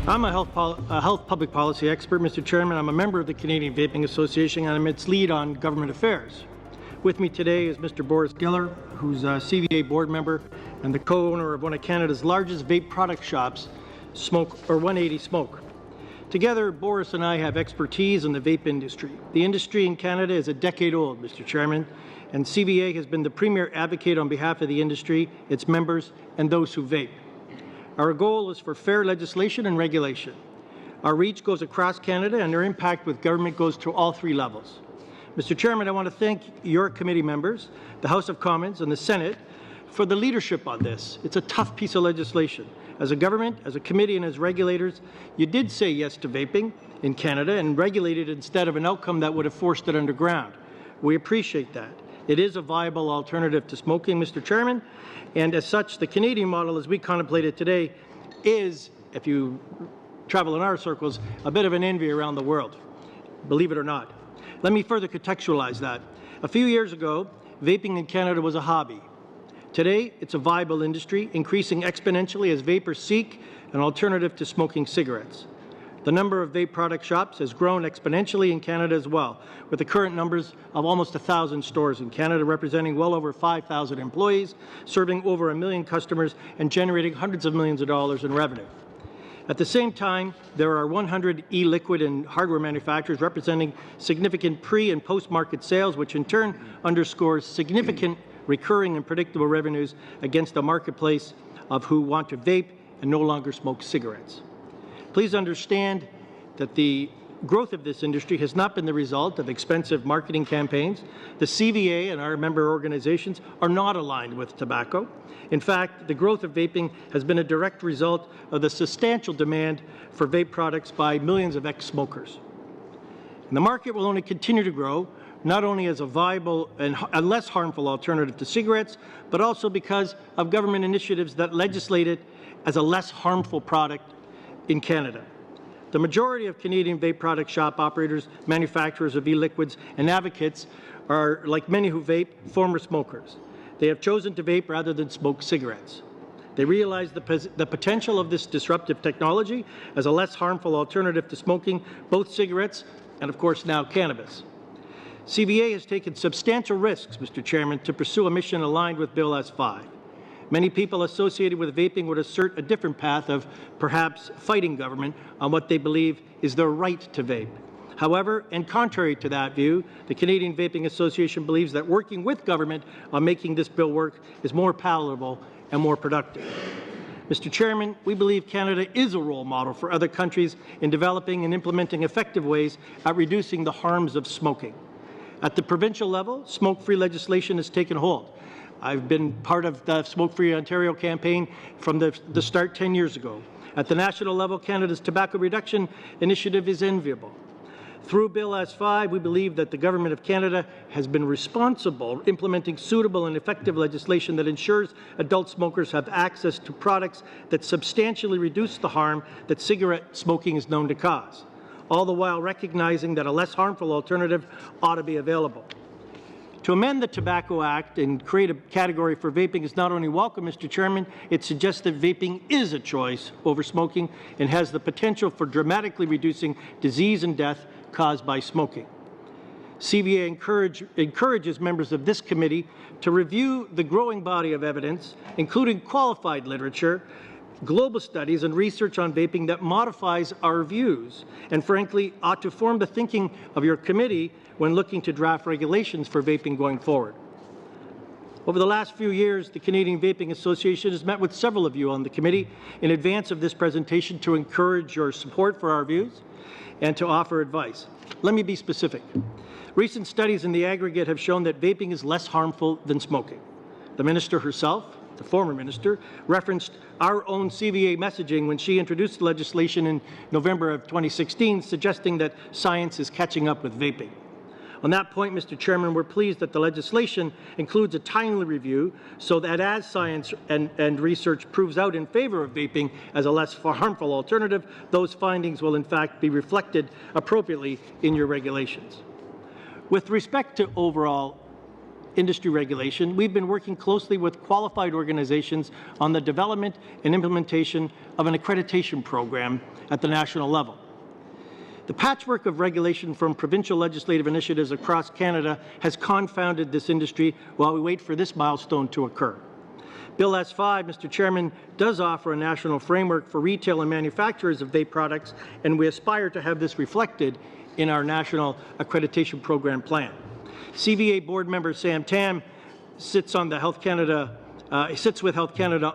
I'm a health public policy expert, Mr. Chairman. I'm a member of the Canadian Vaping Association, and I'm its lead on government affairs. With me today is Mr. Boris Giller, who's a CVA board member and the co-owner of one of Canada's largest vape product shops, 180 Smoke. Together, Boris and I have expertise in the vape industry. The industry in Canada is a decade old, Mr. Chairman, and CVA has been the premier advocate on behalf of the industry, its members, and those who vape. Our goal is for fair legislation and regulation. Our reach goes across Canada, and our impact with government goes to all three levels. Mr. Chairman, I want to thank your committee members, the House of Commons, and the Senate for the leadership on this. It's a tough piece of legislation. As a government, as a committee, and as regulators, you did say yes to vaping in Canada and regulated instead of an outcome that would have forced it underground. We appreciate that. It is a viable alternative to smoking, Mr. Chairman, and as such, the Canadian model, as we contemplate it today, is, if you travel in our circles, a bit of an envy around the world, believe it or not. Let me further contextualize that. A few years ago, vaping in Canada was a hobby. Today, it's a viable industry, increasing exponentially as vapers seek an alternative to smoking cigarettes. The number of vape product shops has grown exponentially in Canada as well, with the current numbers of almost 1,000 stores in Canada, representing well over 5,000 employees, serving over 1 million customers, and generating hundreds of millions of dollars in revenue. At the same time, there are 100 e-liquid and hardware manufacturers representing significant pre- and post-market sales, which in turn underscores significant recurring and predictable revenues against a marketplace of who want to vape and no longer smoke cigarettes. Please understand that the growth of this industry has not been the result of expensive marketing campaigns. The CVA and our member organizations are not aligned with tobacco. In fact, the growth of vaping has been a direct result of the substantial demand for vape products by millions of ex-smokers. And the market will only continue to grow, not only as a viable and a less harmful alternative to cigarettes, but also because of government initiatives that legislate it as a less harmful product in Canada. The majority of Canadian vape product shop operators, manufacturers of e-liquids, and advocates are, like many who vape, former smokers. They have chosen to vape rather than smoke cigarettes. They realize the potential of this disruptive technology as a less harmful alternative to smoking both cigarettes and, of course, now cannabis. CVA has taken substantial risks, Mr. Chairman, to pursue a mission aligned with Bill S-5. Many people associated with vaping would assert a different path of perhaps fighting government on what they believe is their right to vape. However, and contrary to that view, the Canadian Vaping Association believes that working with government on making this bill work is more palatable and more productive. Mr. Chairman, we believe Canada is a role model for other countries in developing and implementing effective ways at reducing the harms of smoking. At the provincial level, smoke-free legislation has taken hold. I've been part of the Smoke-Free Ontario campaign from the start 10 years ago. At the national level, Canada's tobacco reduction initiative is enviable. Through Bill S-5, we believe that the Government of Canada has been responsible implementing suitable and effective legislation that ensures adult smokers have access to products that substantially reduce the harm that cigarette smoking is known to cause, all the while recognizing that a less harmful alternative ought to be available. To amend the Tobacco Act and create a category for vaping is not only welcome, Mr. Chairman, it suggests that vaping is a choice over smoking and has the potential for dramatically reducing disease and death caused by smoking. CVA encourages members of this committee to review the growing body of evidence, including qualified literature, global studies and research on vaping that modifies our views and, frankly, ought to form the thinking of your committee when looking to draft regulations for vaping going forward. Over the last few years, the Canadian Vaping Association has met with several of you on the committee in advance of this presentation to encourage your support for our views and to offer advice. Let me be specific. Recent studies in the aggregate have shown that vaping is less harmful than smoking. The minister herself, the former minister, referenced our own CVA messaging when she introduced legislation in November of 2016, suggesting that science is catching up with vaping. On that point, Mr. Chairman, we're pleased that the legislation includes a timely review so that as science and research proves out in favor of vaping as a less harmful alternative, those findings will in fact be reflected appropriately in your regulations. With respect to overall industry regulation, we've been working closely with qualified organizations on the development and implementation of an accreditation program at the national level. The patchwork of regulation from provincial legislative initiatives across Canada has confounded this industry while we wait for this milestone to occur. Bill S5, Mr. Chairman, does offer a national framework for retail and manufacturers of vape products, and we aspire to have this reflected in our national accreditation program plan. CVA board member Sam Tam sits with Health Canada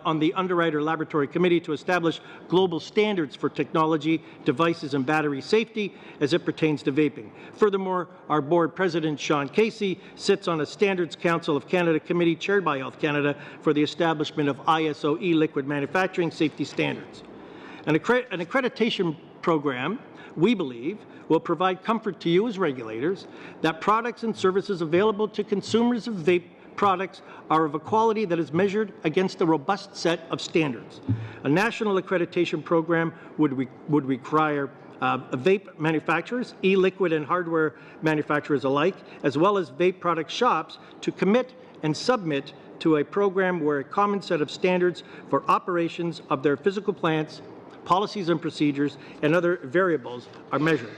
on the Underwriter Laboratory Committee to establish global standards for technology, devices, and battery safety as it pertains to vaping. Furthermore, our board president, Sean Casey, sits on a Standards Council of Canada committee chaired by Health Canada for the establishment of ISO e-liquid manufacturing safety standards. An accreditation program, we believe, will provide comfort to you as regulators that products and services available to consumers of vape products are of a quality that is measured against a robust set of standards. A national accreditation program would require vape manufacturers, e-liquid and hardware manufacturers alike, as well as vape product shops to commit and submit to a program where a common set of standards for operations of their physical plants, policies and procedures, and other variables are measured.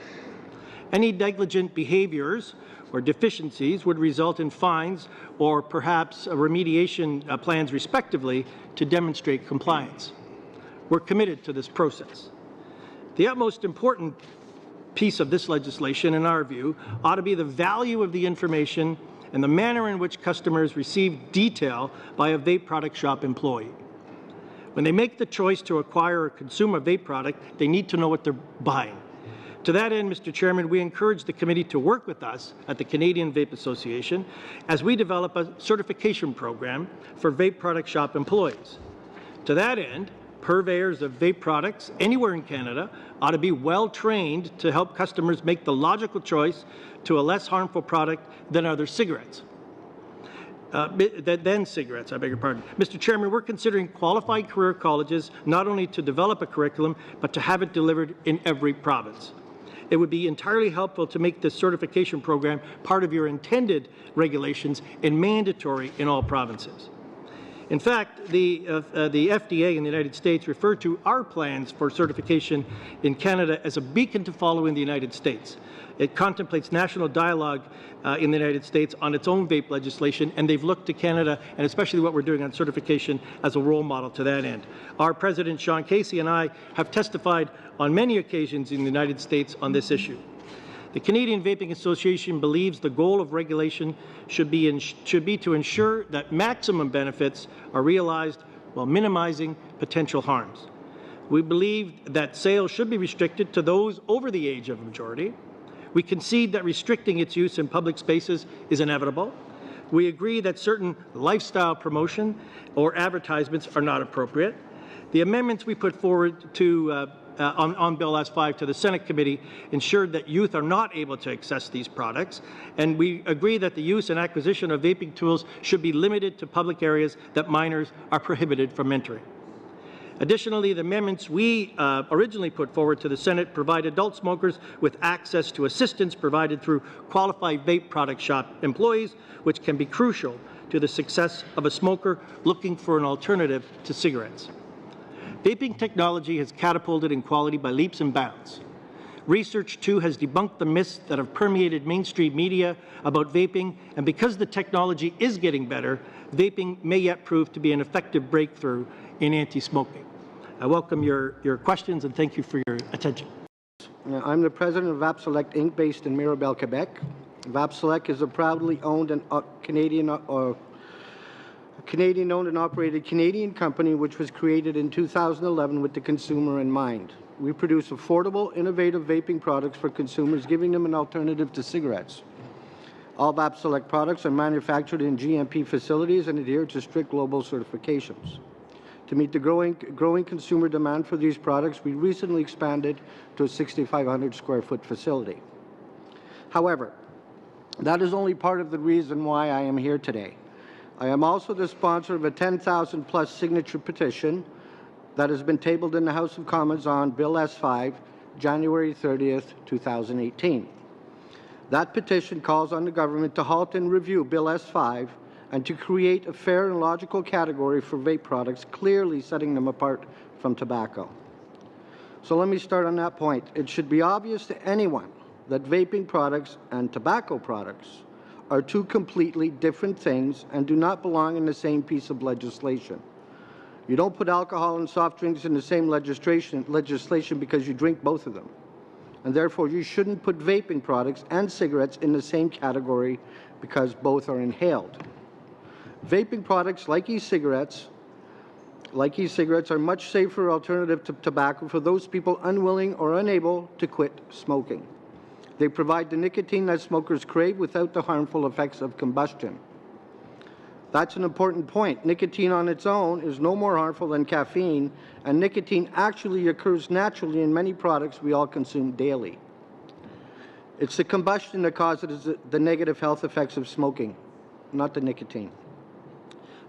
Any negligent behaviors or deficiencies would result in fines or perhaps remediation plans respectively to demonstrate compliance. We're committed to this process. The utmost important piece of this legislation, in our view, ought to be the value of the information and the manner in which customers receive detail by a vape product shop employee. When they make the choice to acquire or consume a vape product, they need to know what they're buying. To that end, Mr. Chairman, we encourage the committee to work with us at the Canadian Vaping Association as we develop a certification program for vape product shop employees. To that end, purveyors of vape products anywhere in Canada ought to be well trained to help customers make the logical choice to a less harmful product than other cigarettes. Mr. Chairman, we're considering qualified career colleges not only to develop a curriculum, but to have it delivered in every province. It would be entirely helpful to make this certification program part of your intended regulations and mandatory in all provinces. In fact, the FDA in the United States referred to our plans for certification in Canada as a beacon to follow in the United States. It contemplates national dialogue in the United States on its own vape legislation, and they've looked to Canada, and especially what we're doing on certification, as a role model to that end. Our President, Sean Casey, and I have testified on many occasions in the United States on this issue. The Canadian Vaping Association believes the goal of regulation should be to ensure that maximum benefits are realized while minimizing potential harms. We believe that sales should be restricted to those over the age of majority. We concede that restricting its use in public spaces is inevitable. We agree that certain lifestyle promotion or advertisements are not appropriate. The amendments we put forward to on Bill S5 to the Senate committee ensured that youth are not able to access these products, and we agree that the use and acquisition of vaping tools should be limited to public areas that minors are prohibited from entering. Additionally, the amendments we originally put forward to the Senate provide adult smokers with access to assistance provided through qualified vape product shop employees, which can be crucial to the success of a smoker looking for an alternative to cigarettes. Vaping technology has catapulted in quality by leaps and bounds. Research, too, has debunked the myths that have permeated mainstream media about vaping, and because the technology is getting better, vaping may yet prove to be an effective breakthrough in anti-smoking. I welcome your questions and thank you for your attention. I'm the president of Vapselect Inc. based in Mirabel, Quebec. Vapselect is a proudly owned and Canadian-owned and operated Canadian company which was created in 2011 with the consumer in mind. We produce affordable, innovative vaping products for consumers, giving them an alternative to cigarettes. All Vapselect products are manufactured in GMP facilities and adhere to strict global certifications. To meet the growing consumer demand for these products, we recently expanded to a 6,500 square foot facility. However, that is only part of the reason why I am here today. I am also the sponsor of a 10,000 plus signature petition that has been tabled in the House of Commons on Bill S5, January 30th, 2018. That petition calls on the government to halt and review Bill S5 and to create a fair and logical category for vape products, clearly setting them apart from tobacco. So let me start on that point. It should be obvious to anyone that vaping products and tobacco products are two completely different things and do not belong in the same piece of legislation. You don't put alcohol and soft drinks in the same legislation because you drink both of them. And therefore, you shouldn't put vaping products and cigarettes in the same category because both are inhaled. Vaping products like e-cigarettes are much safer alternative to tobacco for those people unwilling or unable to quit smoking. They provide the nicotine that smokers crave without the harmful effects of combustion. That's an important point. Nicotine on its own is no more harmful than caffeine, and nicotine actually occurs naturally in many products we all consume daily. It's the combustion that causes the negative health effects of smoking, not the nicotine.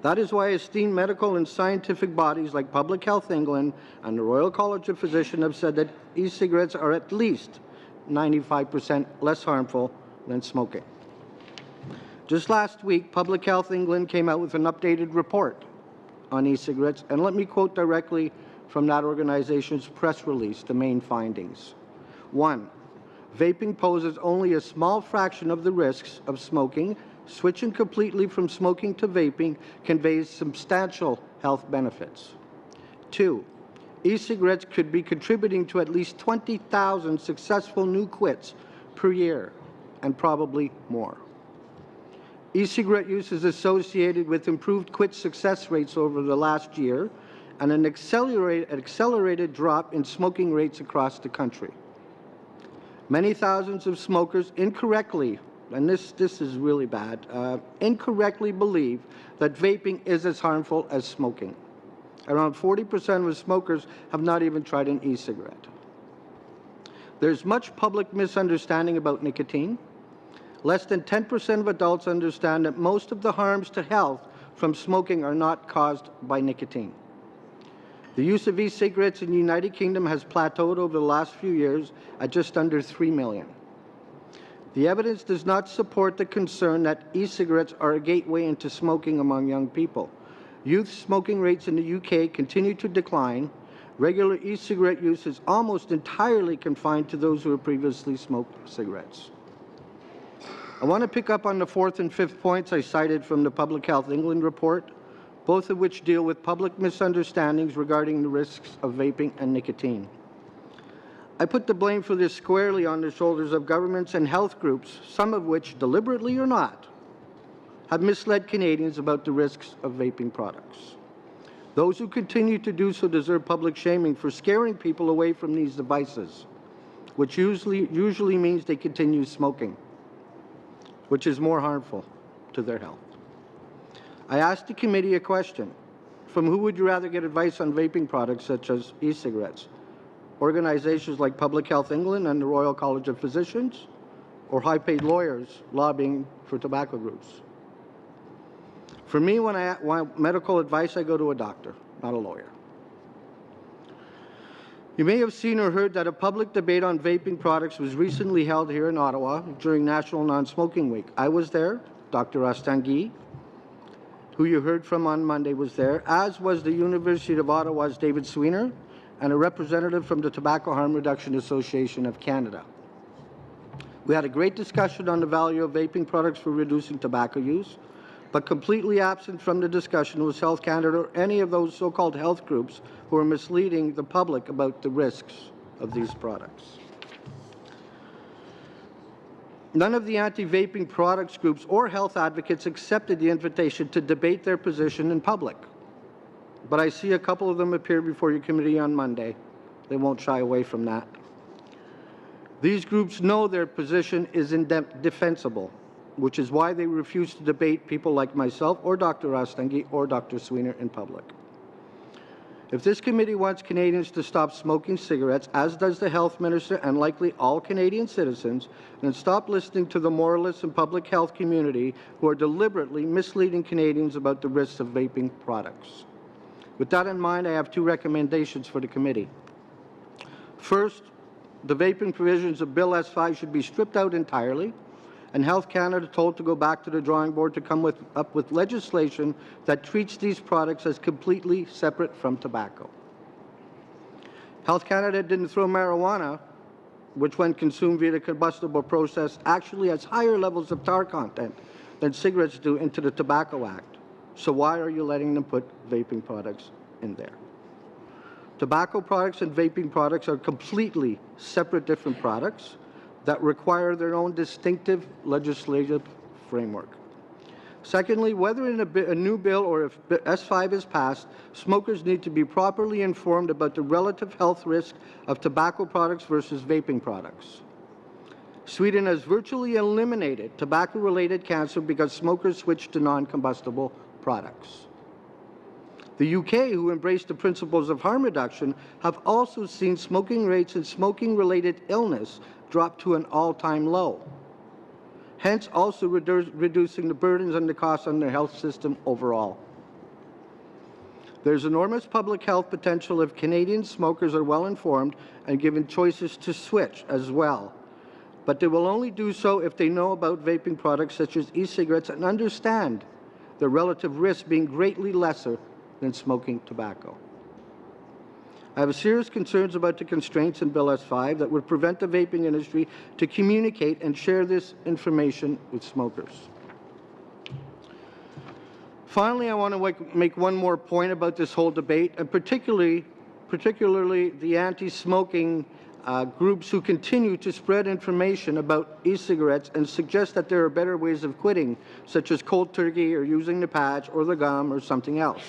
That is why esteemed medical and scientific bodies like Public Health England and the Royal College of Physicians have said that e-cigarettes are at least 95% less harmful than smoking. Just last week, Public Health England came out with an updated report on e-cigarettes, and let me quote directly from that organization's press release the main findings. 1. Vaping poses only a small fraction of the risks of smoking. Switching completely from smoking to vaping conveys substantial health benefits. 2. E-cigarettes could be contributing to at least 20,000 successful new quits per year, and probably more. E-cigarette use is associated with improved quit success rates over the last year and an accelerated drop in smoking rates across the country. Many thousands of smokers incorrectly, and this is really bad, incorrectly believe that vaping is as harmful as smoking. Around 40% of smokers have not even tried an e-cigarette. There's much public misunderstanding about nicotine. Less than 10% of adults understand that most of the harms to health from smoking are not caused by nicotine. The use of e-cigarettes in the United Kingdom has plateaued over the last few years at just under 3 million. The evidence does not support the concern that e-cigarettes are a gateway into smoking among young people. Youth smoking rates in the UK continue to decline. Regular e-cigarette use is almost entirely confined to those who have previously smoked cigarettes. I want to pick up on the fourth and fifth points I cited from the Public Health England report, both of which deal with public misunderstandings regarding the risks of vaping and nicotine. I put the blame for this squarely on the shoulders of governments and health groups, some of which, deliberately or not, have misled Canadians about the risks of vaping products. Those who continue to do so deserve public shaming for scaring people away from these devices, which usually means they continue smoking, which is more harmful to their health. I asked the committee a question. From who would you rather get advice on vaping products such as e-cigarettes? Organizations like Public Health England and the Royal College of Physicians, or high-paid lawyers lobbying for tobacco groups? For me, when I want medical advice, I go to a doctor, not a lawyer. You may have seen or heard that a public debate on vaping products was recently held here in Ottawa during National Non-Smoking Week. I was there. Dr. Astangui, who you heard from on Monday, was there, as was the University of Ottawa's David Sweiner and a representative from the Tobacco Harm Reduction Association of Canada. We had a great discussion on the value of vaping products for reducing tobacco use, but completely absent from the discussion was Health Canada or any of those so-called health groups who are misleading the public about the risks of these products. None of the anti-vaping products groups or health advocates accepted the invitation to debate their position in public. But I see a couple of them appear before your committee on Monday. They won't shy away from that. These groups know their position is indefensible, which is why they refuse to debate people like myself or Dr. Astangui or Dr. Sweiner in public. If this committee wants Canadians to stop smoking cigarettes, as does the health minister and likely all Canadian citizens, then stop listening to the moralists and public health community who are deliberately misleading Canadians about the risks of vaping products. With that in mind, I have two recommendations for the committee. First, the vaping provisions of Bill S5 should be stripped out entirely, and Health Canada told to go back to the drawing board to come up with legislation that treats these products as completely separate from tobacco. Health Canada didn't throw marijuana, which when consumed via the combustible process actually has higher levels of tar content than cigarettes do, into the Tobacco Act. So why are you letting them put vaping products in there? Tobacco products and vaping products are completely separate, different products that require their own distinctive legislative framework. Secondly, whether in a new bill or if S5 is passed, smokers need to be properly informed about the relative health risk of tobacco products versus vaping products. Sweden has virtually eliminated tobacco-related cancer because smokers switched to non-combustible products. The UK, who embraced the principles of harm reduction, have also seen smoking rates and smoking-related illness drop to an all-time low, hence also reducing the burdens and the costs on their health system overall. There's enormous public health potential if Canadian smokers are well informed and given choices to switch as well. But they will only do so if they know about vaping products such as e-cigarettes and understand the relative risk being greatly lesser than smoking tobacco. I have serious concerns about the constraints in Bill S5 that would prevent the vaping industry to communicate and share this information with smokers. Finally, I want to make one more point about this whole debate, and particularly the anti-smoking groups who continue to spread information about e-cigarettes and suggest that there are better ways of quitting, such as cold turkey or using the patch or the gum or something else.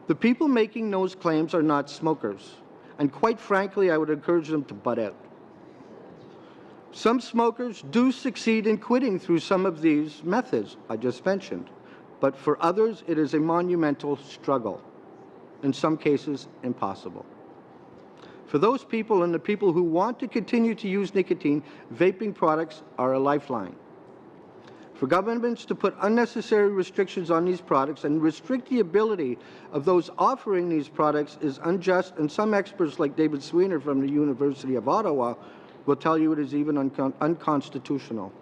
The people making those claims are not smokers, and quite frankly, I would encourage them to butt out. Some smokers do succeed in quitting through some of these methods I just mentioned, but for others, it is a monumental struggle, in some cases impossible. For those people and the people who want to continue to use nicotine, vaping products are a lifeline. For governments to put unnecessary restrictions on these products and restrict the ability of those offering these products is unjust, and some experts like David Sweener from the University of Ottawa will tell you it is even unconstitutional.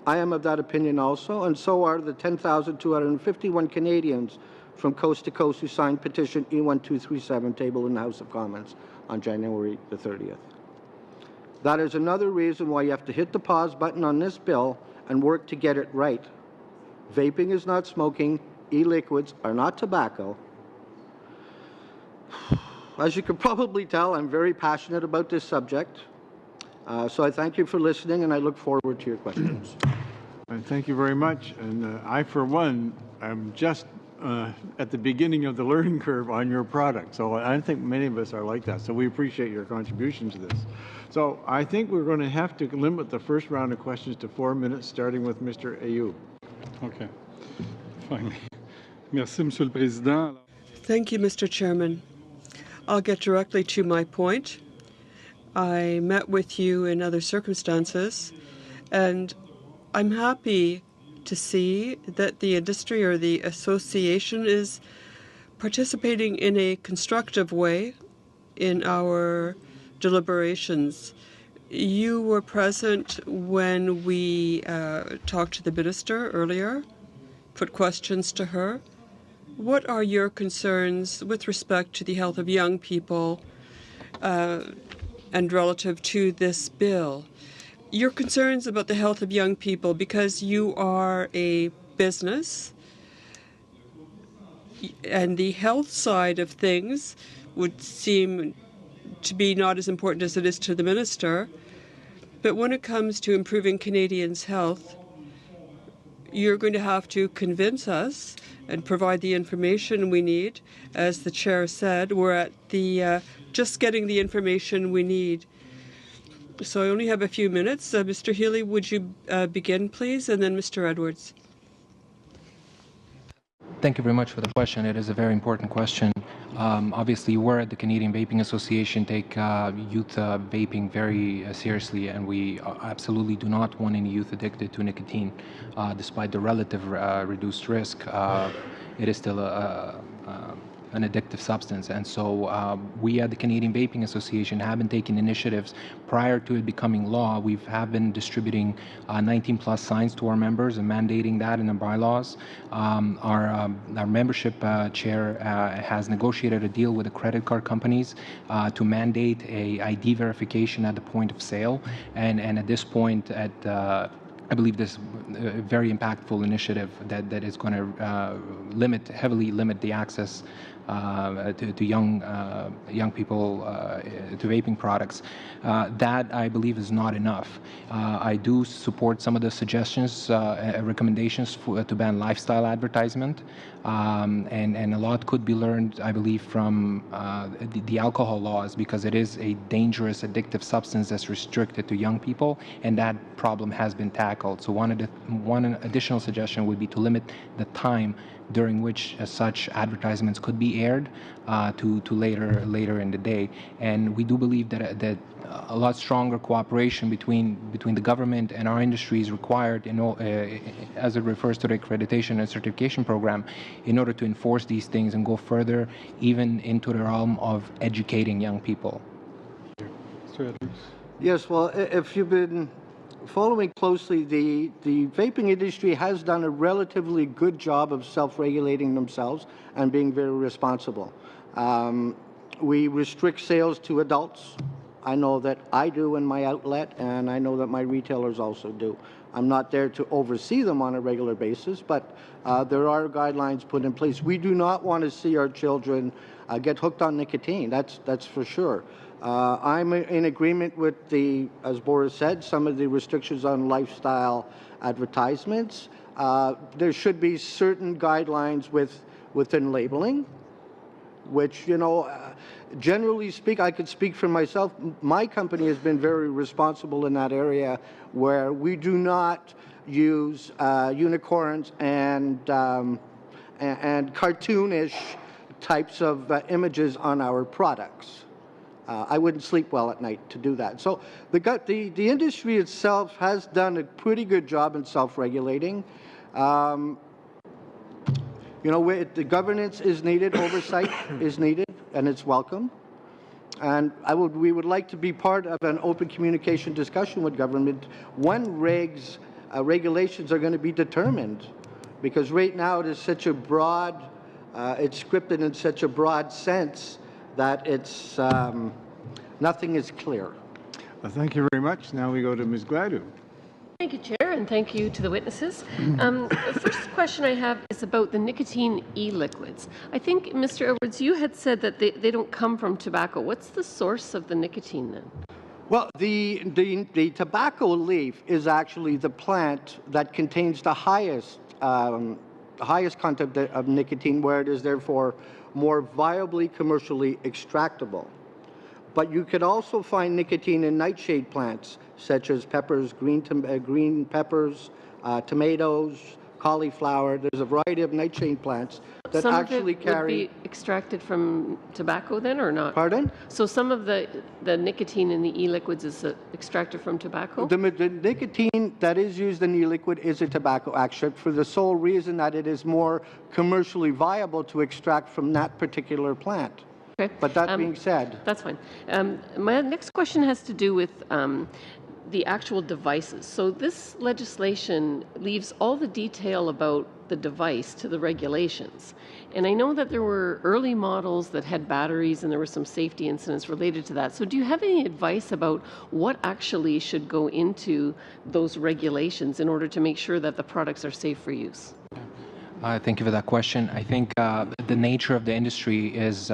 I am of that opinion also, and so are the 10,251 Canadians from coast to coast who signed petition E1237 tabled in the House of Commons on January the 30th. That is another reason why you have to hit the pause button on this bill and work to get it right. Vaping is not smoking. E-liquids are not tobacco. As you can probably tell, I'm very passionate about this subject. So I thank you for listening, and I look forward to your questions. Thank you very much. And I, for one, am just at the beginning of the learning curve on your product. So I think many of us are like that. So we appreciate your contribution to this. So I think we're going to have to limit the first round of questions to 4 minutes, starting with Mr. Ayoub. Okay. Fine. Merci, Monsieur le Président. Thank you, Mr. Chairman. I'll get directly to my point. I met with you in other circumstances, and I'm happy to see that the industry or the association is participating in a constructive way in our deliberations. You were present when we talked to the minister earlier, put questions to her. What are your concerns with respect to the health of young people and relative to this bill? Your concerns about the health of young people, because you are a business, and the health side of things would seem to be not as important as it is to the minister. But when it comes to improving Canadians' health, you're going to have to convince us and provide the information we need. As the chair said, we're at the just getting the information we need. So I only have a few minutes. Mr. Kealey, would you begin, please? And then Mr. Edwards. Thank you very much for the question. It is a very important question. Obviously, we're at the Canadian Vaping Association take youth vaping very seriously, and we absolutely do not want any youth addicted to nicotine. Despite the relative reduced risk, it is still an addictive substance. And so we at the Canadian Vaping Association have been taking initiatives prior to it becoming law. We have been distributing 19-plus signs to our members and mandating that in the bylaws. Our membership chair has negotiated a deal with the credit card companies to mandate a ID verification at the point of sale. And at this point, I believe this very impactful initiative that is going to heavily limit the access to young people to vaping products. That, I believe, is not enough. I do support some of the suggestions, recommendations to ban lifestyle advertisement, and a lot could be learned, I believe, from the alcohol laws, because it is a dangerous, addictive substance that's restricted to young people, and that problem has been tackled. So one additional suggestion would be to limit the time during which such advertisements could be aired to later in the day. And we do believe that a lot stronger cooperation between the government and our industry is required as it refers to the accreditation and certification program, in order to enforce these things and go further even into the realm of educating young people. Mr. Edwards. Yes, well, if you've been following closely, the vaping industry has done a relatively good job of self-regulating themselves and being very responsible. We restrict sales to adults. I know that I do in my outlet, and I know that my retailers also do. I'm not there to oversee them on a regular basis, but there are guidelines put in place. We do not want to see our children get hooked on nicotine, that's for sure. I'm in agreement with as Boris said, some of the restrictions on lifestyle advertisements. There should be certain guidelines within labeling, which, generally speak, I could speak for myself. My company has been very responsible in that area, where we do not use unicorns and cartoonish types of images on our products. I wouldn't sleep well at night to do that. So the industry itself has done a pretty good job in self-regulating. The governance is needed, oversight is needed, and it's welcome. And we would like to be part of an open communication discussion with government when regulations are going to be determined, because right now it is such a broad, it's scripted in such a broad sense that it's nothing is clear. Thank you very much. Now we go to Ms. Gladue. Thank you, Chair, and thank you to the witnesses. The first question I have is about the nicotine e-liquids. I think, Mr. Edwards, you had said that they don't come from tobacco. What's the source of the nicotine then? Well, the tobacco leaf is actually the plant that contains the highest content of nicotine, where it is therefore more viably commercially extractable. But you could also find nicotine in nightshade plants, such as peppers, green peppers, tomatoes, cauliflower. There's a variety of nightshade plants that actually carry... Some of it would be extracted from tobacco then, or not? Pardon? So some of the nicotine in the e-liquids is extracted from tobacco? The nicotine that is used in e-liquid is a tobacco extract, for the sole reason that it is more commercially viable to extract from that particular plant. Okay. But that being said... That's fine. My next question has to do with the actual devices. So this legislation leaves all the detail about the device to the regulations. And I know that there were early models that had batteries and there were some safety incidents related to that. So do you have any advice about what actually should go into those regulations in order to make sure that the products are safe for use? Thank you for that question. I think the nature of the industry is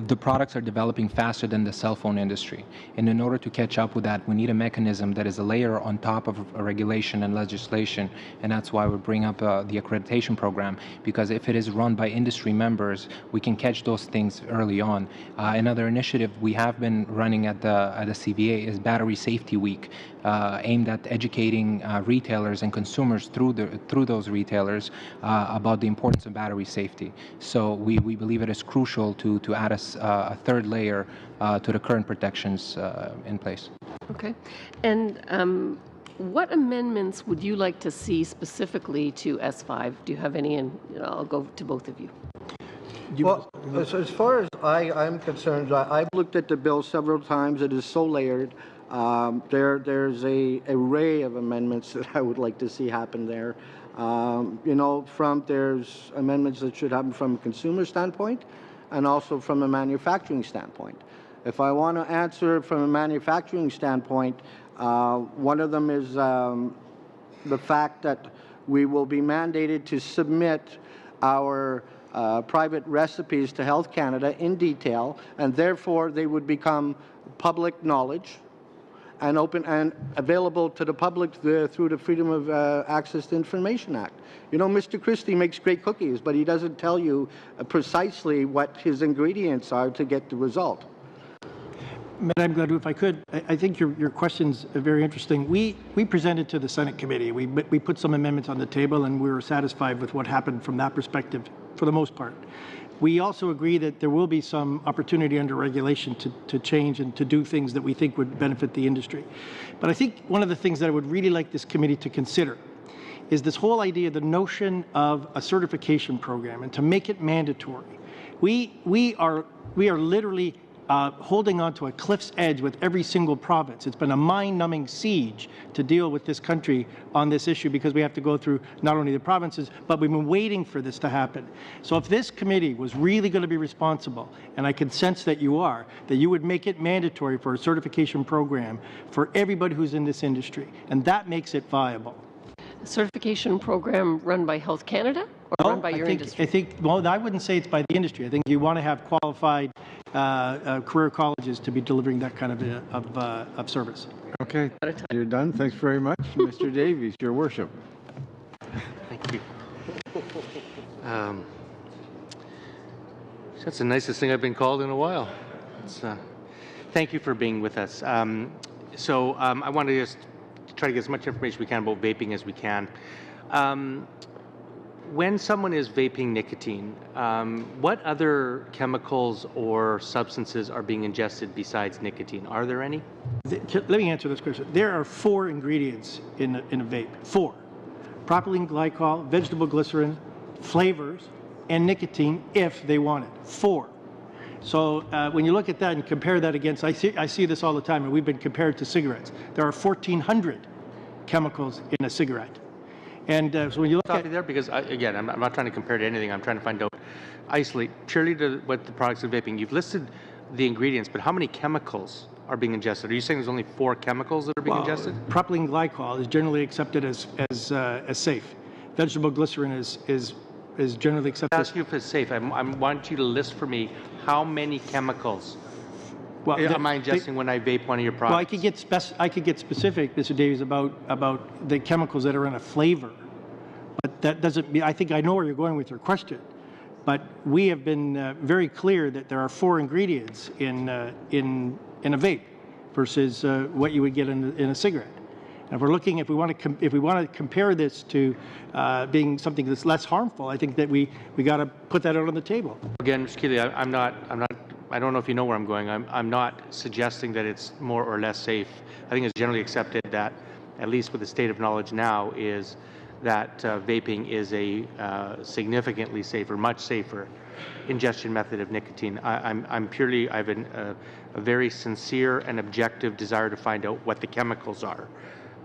the products are developing faster than the cell phone industry. And in order to catch up with that, we need a mechanism that is a layer on top of a regulation and legislation. And that's why we bring up the accreditation program, because if it is run by industry members, we can catch those things early on. Another initiative we have been running at the CVA is Battery Safety Week, aimed at educating retailers and consumers through those retailers about the importance of battery safety. So we believe it is crucial to add a third layer to the current protections in place. Okay. And what amendments would you like to see specifically to S5? Do you have any? And I'll go to both of you. Well, as far as I'm concerned, I've looked at the bill several times. It is so layered. There's a array of amendments that I would like to see happen there. There's amendments that should happen from a consumer standpoint and also from a manufacturing standpoint. If I want to answer from a manufacturing standpoint, one of them is the fact that we will be mandated to submit our private recipes to Health Canada in detail, and therefore they would become public knowledge and open and available to the public through the Freedom of Access to Information Act. Mr. Christie makes great cookies, but he doesn't tell you precisely what his ingredients are to get the result. Madam Gladue, if I could, I think your question's very interesting. We presented to the Senate committee. We put some amendments on the table, and we were satisfied with what happened from that perspective, for the most part. We also agree that there will be some opportunity under regulation to change and to do things that we think would benefit the industry. But I think one of the things that I would really like this committee to consider is this whole idea, the notion of a certification program, and to make it mandatory. We are literally holding on to a cliff's edge with every single province. It's been a mind-numbing siege to deal with this country on this issue because we have to go through not only the provinces, but we've been waiting for this to happen. So if this committee was really going to be responsible, and I can sense that you are, that you would make it mandatory for a certification program for everybody who's in this industry, and that makes it viable. A certification program run by Health Canada or run by your industry? Well, I wouldn't say it's by the industry. I think you want to have qualified career colleges to be delivering that kind of service. Okay, you're done. Thanks very much. Mr. Davies, your worship. Thank you. That's the nicest thing I've been called in a while. Thank you for being with us. I want to just try to get as much information we can about vaping as we can. When someone is vaping nicotine, what other chemicals or substances are being ingested besides nicotine? Are there any? Let me answer this question. There are 4 ingredients in a vape. 4. Propylene glycol, vegetable glycerin, flavors, and nicotine if they want it. 4. So when you look at that and compare that against, I see this all the time, and we've been compared to cigarettes. There are 1,400 chemicals in a cigarette. And so when you look at there, because again, I'm not trying to compare to anything. I'm trying to find out, isolate purely to what the products of vaping. You've listed the ingredients, but how many chemicals are being ingested? Are you saying there's only 4 chemicals that are being ingested? Propylene glycol is generally accepted as safe. Vegetable glycerin is generally accepted. I ask you if it's safe. I want you to list for me how many chemicals am I ingesting when I vape one of your products? Well, I could get specific, Mr. Davies, about the chemicals that are in a flavor, but that doesn't mean. I think I know where you're going with your question, but we have been very clear that there are 4 ingredients in a vape versus what you would get in a cigarette. And if we want to compare this to being something that's less harmful, I think that we got to put that out on the table. Again, Mr. Kealey, I don't know if you know where I'm going. I'm not suggesting that it's more or less safe. I think it's generally accepted that, at least with the state of knowledge now, is that vaping is a significantly safer, much safer ingestion method of nicotine. I have a very sincere and objective desire to find out what the chemicals are.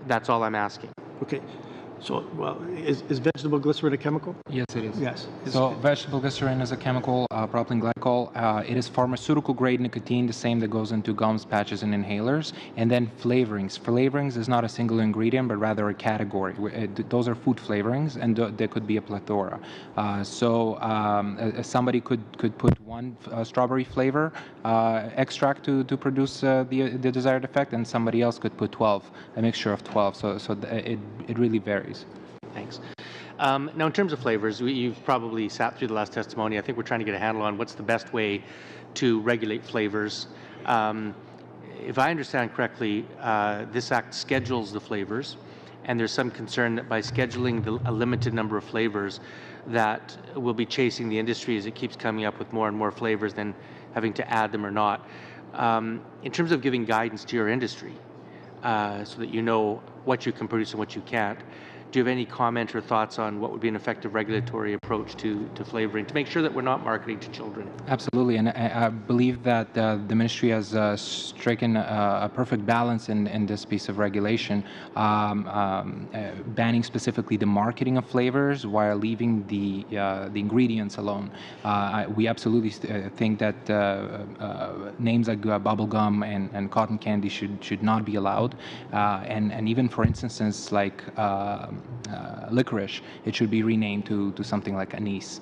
That's all I'm asking. Okay. So, is vegetable glycerin a chemical? Yes, it is. Yes. So vegetable glycerin is a chemical, propylene glycol. It is pharmaceutical grade nicotine, the same that goes into gums, patches, and inhalers. And then flavorings. Flavorings is not a single ingredient, but rather a category. Those are food flavorings, and there could be a plethora. Somebody could put one strawberry flavor extract to produce the desired effect, and somebody else could put 12, a mixture of 12. So it really varies. Thanks. Now, in terms of flavors, you've probably sat through the last testimony. I think we're trying to get a handle on what's the best way to regulate flavors. If I understand correctly, this act schedules the flavors, and there's some concern that by scheduling a limited number of flavors, that we'll be chasing the industry as it keeps coming up with more and more flavors than having to add them or not. In terms of giving guidance to your industry, so that you know what you can produce and what you can't, Do you have any comment or thoughts on what would be an effective regulatory approach to flavoring to make sure that we're not marketing to children? Absolutely, and I believe that the ministry has stricken a perfect balance in this piece of regulation, banning specifically the marketing of flavors while leaving the ingredients alone. We absolutely think that names like bubblegum and cotton candy should not be allowed, and even for instances like licorice, it should be renamed to something like anise.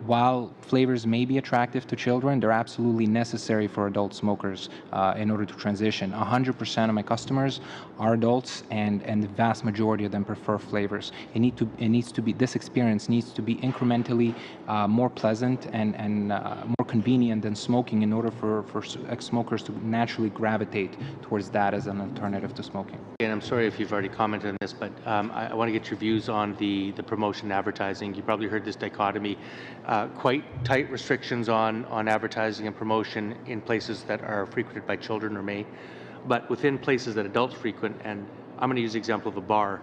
While flavors may be attractive to children, they're absolutely necessary for adult smokers in order to transition. 100% of my customers are adults, and the vast majority of them prefer flavors. This experience needs to be incrementally more pleasant and more convenient than smoking in order for ex-smokers to naturally gravitate towards that as an alternative to smoking. And I'm sorry if you've already commented on this, but I want to get your views on the promotion and advertising. You probably heard this dichotomy, quite tight restrictions on advertising and promotion in places that are frequented by children or may, but within places that adults frequent, and I'm going to use the example of a bar.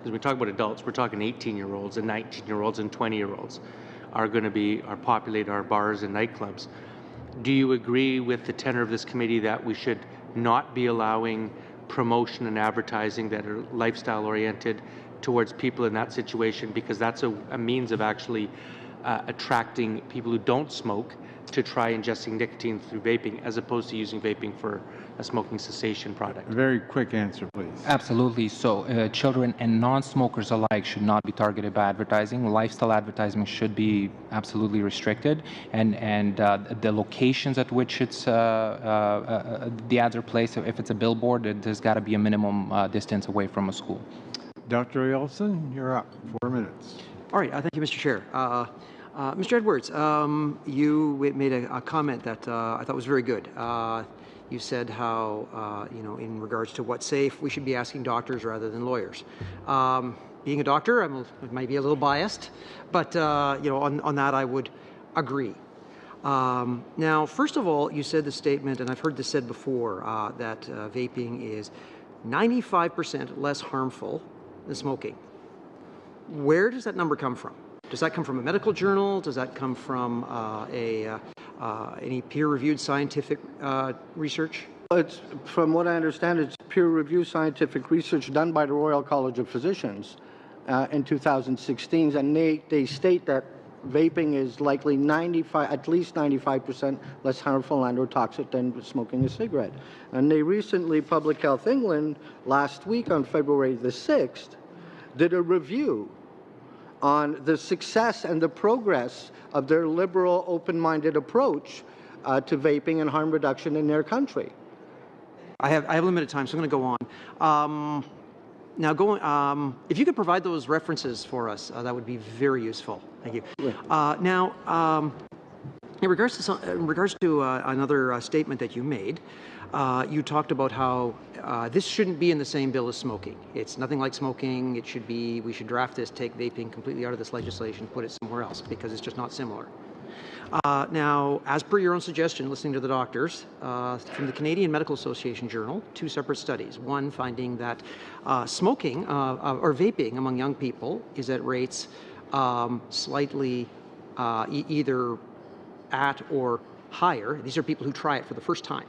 As we talk about adults, we're talking 18-year-olds and 19-year-olds and 20-year-olds are populate our bars and nightclubs. Do you agree with the tenor of this committee that we should not be allowing promotion and advertising that are lifestyle oriented towards people in that situation, because that's a means of actually attracting people who don't smoke to try ingesting nicotine through vaping, as opposed to using vaping for a smoking cessation product? A very quick answer, please. Absolutely. So children and non-smokers alike should not be targeted by advertising. Lifestyle advertising should be absolutely restricted, and the locations at which it's the ads are placed, if it's a billboard, there's got to be a minimum distance away from a school. Dr. Elson, you're up. 4 minutes. All right. Thank you, Mr. Chair. Mr. Edwards, you made a comment that I thought was very good. You said how, in regards to what's safe, we should be asking doctors rather than lawyers. Being a doctor, I might be a little biased, but, on that I would agree. Now, first of all, you said the statement, and I've heard this said before, that vaping is 95% less harmful than smoking. Where does that number come from? Does that come from a medical journal? Does that come from any peer-reviewed scientific research? It's, from what I understand, it's peer-reviewed scientific research done by the Royal College of Physicians in 2016, and they state that vaping is likely at least 95% less harmful and or toxic than smoking a cigarette. And they recently, Public Health England, last week on February the 6th, did a review on the success and the progress of their liberal, open-minded approach to vaping and harm reduction in their country. I have limited time, so I'm going to go on. Now, if you could provide those references for us, that would be very useful. Thank you. Now, in regards to another statement that you made, you talked about how this shouldn't be in the same bill as smoking. It's nothing like smoking. We should draft this, take vaping completely out of this legislation, put it somewhere else, because it's just not similar. Now, as per your own suggestion, listening to the doctors, from the Canadian Medical Association Journal, 2 separate studies. One finding that smoking or vaping among young people is at rates slightly either at or higher. These are people who try it for the first time.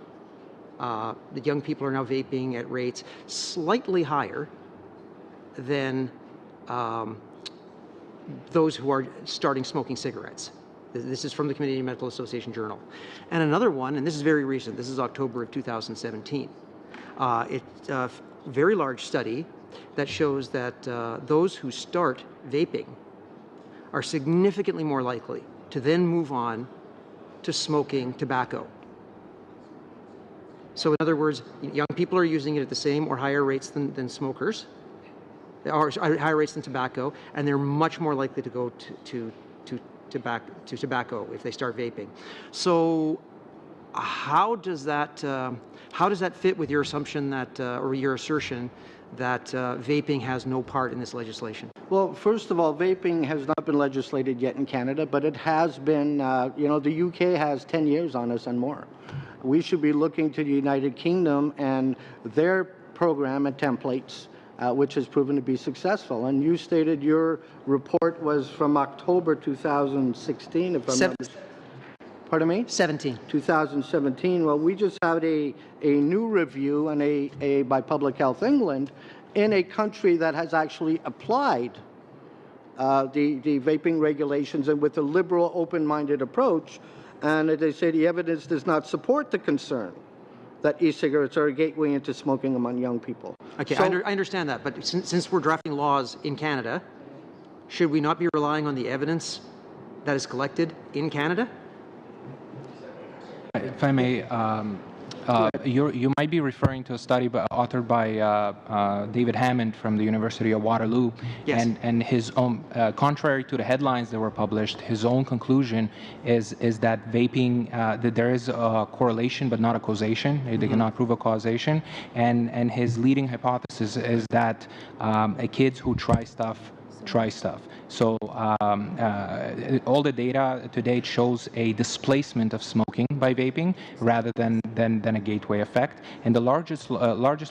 The young people are now vaping at rates slightly higher than those who are starting smoking cigarettes. This is from the Canadian Medical Association Journal. And another one, and this is very recent, this is October of 2017. It's a very large study that shows that those who start vaping are significantly more likely to then move on to smoking tobacco. So in other words, young people are using it at the same or higher rates than smokers, or higher rates than tobacco, and they're much more likely to go to tobacco if they start vaping. So how does that fit with your assumption that, or your assertion that vaping has no part in this legislation? Well, first of all, vaping has not been legislated yet in Canada, but it has been, the UK has 10 years on us and more. We should be looking to the United Kingdom and their program and templates which has proven to be successful. And you stated your report was from October 2016, if I'm not mistaken. Pardon me? 17. 2017. Well, we just had a new review and a by Public Health England in a country that has actually applied the vaping regulations and with a liberal, open-minded approach. And they say the evidence does not support the concern that e-cigarettes are a gateway into smoking among young people. Okay, So, I understand that, but since we're drafting laws in Canada, should we not be relying on the evidence that is collected in Canada? If I may, you might be referring to a study authored by David Hammond from the University of Waterloo, Yes. and his own, contrary to the headlines that were published, his own conclusion is that vaping, that there is a correlation but not a causation. They cannot prove a causation, and his leading hypothesis is that kids who try stuff. So all the data to date shows a displacement of smoking by vaping rather than a gateway effect. And the largest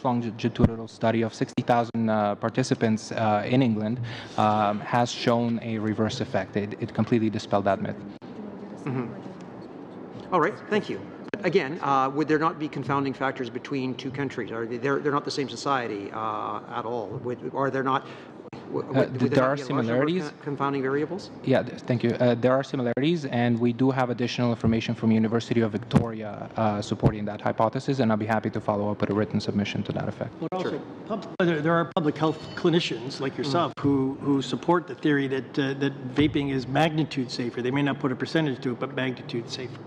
longitudinal study of 60,000 participants in England has shown a reverse effect. It completely dispelled that myth. All right, thank you. But again, would there not be confounding factors between two countries? They're not the same society at all. Are there not? There are similarities. Confounding variables? Yeah, thank you. There are similarities, and we do have additional information from University of Victoria supporting that hypothesis, and I'll be happy to follow up with a written submission to that effect. But also, there are public health clinicians like yourself who support the theory that vaping is magnitude safer. They may not put a percentage to it, but magnitude safer.